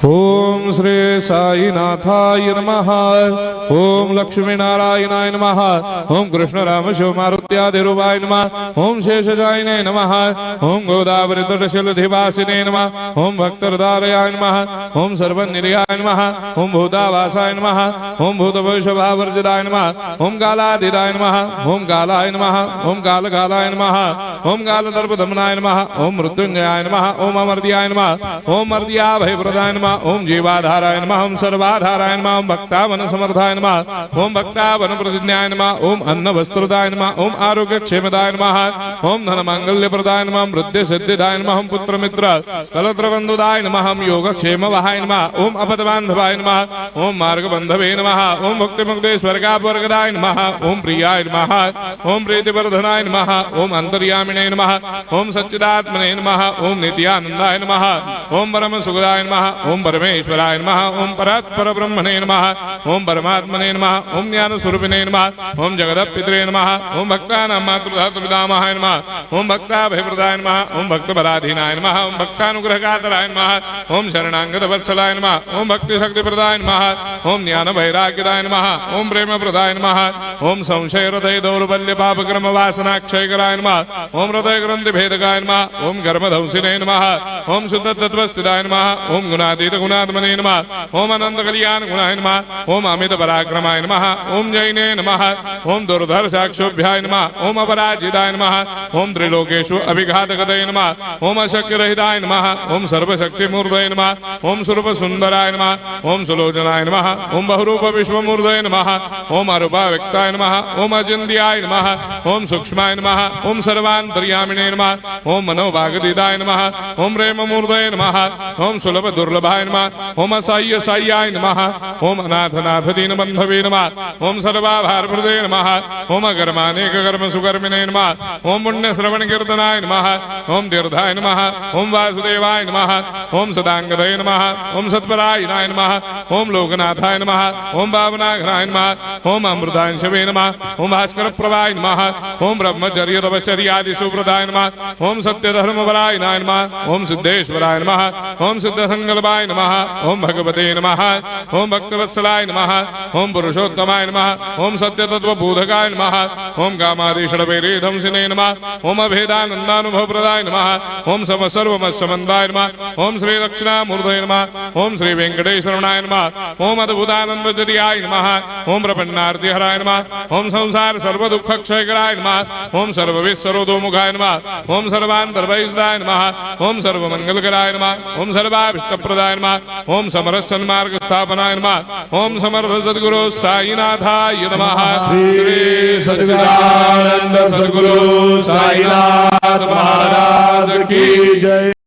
ओम श्री साईनाथाय नमः। ओम लक्ष्मी नारायणाय नमः। ओम कृष्ण राम शिव मारुत्यादिरूपाय नमः। ओम शेषशायिने नमः। ओम गोदावरी तटशिलधिवासिने नमः। ओम भक्तहृदयाय नमः। ओम सर्वनिलयाय नमः। ओम भूतावासाय नमः। ओम भूतभविष्यभावर्जिताय नमः। ओम कालाधीताय नमः। ओम कालाय नमः। ओम कालकालाय नमः। ओम कालदर्पदमनाय नमः। ओम मृत्युंजयाय नमः। ओम अमर्त्याय नमः। ओम मर्त्याभयप्रदाय नमः। ओम जीवाधाराय नमः। ओम सर्वाधाराय नमः। ओम भक्तावन समर्थाय नमः। ओम भक्तावन प्रतिज्ञाय नमः। ओम अन्न वस्त्रदाय नमः। ओम आरोग्य क्षेमदाय नमः। ओम धन मांगल्य प्रदाय नमः। ओम वृद्धि सिद्धिदाय नमः। ओम पुत्र मित्र कलत्र बंधुदाय नमः। ओम योग क्षेम वहाय नमः। ओम अपदबांधवाय नमः। ओम मार्ग बंधवे नमः। ओम मुक्ति मुक्ति स्वर्गापवर्गदाय नमः। ओम प्रियाय नमः। ओम प्रीतिवर्धनाय नमः। ओम अंतर्यामिने नमः। ओम सच्चिदात्मने नमः। ओम नित्यानंदाय नमः। ओम परम सुखदाय नमः। ओम परमेश्वराय नमः। ओम परात्पर ब्रह्मणे नमः। ओम परमात्मने नमः। ओम ज्ञान स्वरूपिणे नमः। ओम जगदपितरे नमः। ओम भक्तानां मातृधातुपितामहाय नमः। ओम भक्ताभयप्रदाय नमः। ओम भक्तपराधीनाय नमः। ओम भक्तानुग्रहकातराय नमः। ओम शरणागत वत्सलाय नमः। ओम भक्ति शक्ति प्रदाय नमः। ओम ज्ञान वैराग्यदाय नमः। ओम प्रेम प्रदाय नमः। ओम संशय हृदय दौर्बल्य पापक्रम वासना क्षयकराय नमः। ओम हृदय ग्रंथि भेदकाय नमः। ओम कर्मधंसिने नमः। ओम शुद्ध तत्वस्थिताय नमः। ओम गुणातीत गुणात्मने नमः। ओम अनंत कल्याण गुणाय नमः। ओम अमित पराक्रमाय नमः। ओम जैने नमः। ओम दुर्धर्षाक्षोभ्याय नमः। ओम अपराजिताय नमः। ओम त्रिलोकेषु अभिघातगतये नमः। ओम अशक्य रहिताय नमः। ओम सर्वशक्ति मूर्धये नमः। ओम स्वरूप सुंदराय नमः। ओम सुलोचनाय नमः। ओम बहुरूप विश्वमूर्धये नमः। ओम अरूपाव्यक्ताय नमः। ओम अचिन्त्याय नमः। ओम सूक्ष्माय नमः। ओम सर्वान्तर्यामिने नमः। ओम मनोभागदिताय नमः। ओम प्रेम मूर्धये नमः। ओम सुलभ दुर्लभाय नमः। ओम असाह्य साह्याय नमः। ओम अनाथनाथ दीन बंधवे नमः। ओम सर्वाभारप्रदे नमः। ओम अकर्मानेक कर्म सुकर्मिणे नमः। ओम पुण्य श्रवण कीर्तनाय नमः। ओम तीर्थाय नमः। ओम वासुदेवाय नमः। ओम सदांगदये नमः। ओम सत्परायणाय नमः। ओम लोकनाथाय नमः। ओम भावनाघ्नाय नमः। ओम अमृताय शिवे नमः। ओम भास्कर प्रभाय नमः। ओम ब्रह्मचर्य तपश्चर्यादि सुप्रदाय नमः। ओम सत्य धर्म परायणाय नमः। ओम सिद्धेश्वराय नमः। ओम सिद्ध संकल्पाय नमः। ओम भगवते नमः। ओम भक्तवत्सलाय नमः। ओम पुरुषोत्तमाय नमः। ओम सत्य तत्व बोधकाय नमः। ओम कामादिषडवैरे धंसिने नमः। ओम अभेदानंदानुभव प्रदाय नमः। ओम सम सर्वमस्समन्दाय नमः। ओम श्री दक्षिणामूर्तये नमः। ओम श्री वेंकटेश्वरनाय नमः। ओम अद्भुतानंदजरियाय नमः। ओम प्रपन्नार्तिहराय नमः। ओम संसार सर्व दुख क्षयकराय नमः। ओम सर्वविश्वरोधोमुखाय नमः। ओम सर्वांतर्वैसदाय नमः। ओम सर्वमंगलकराय नमः। ओम सर्वाभिष्टप्रदाय नमः। ओम समरस सन्मार्ग स्थापनाय नमः। ओम समर्थ सद्गुरु साईनाथाय नमः। श्री सच्चिदानंद सद्गुरु साईनाथ महाराज की जय।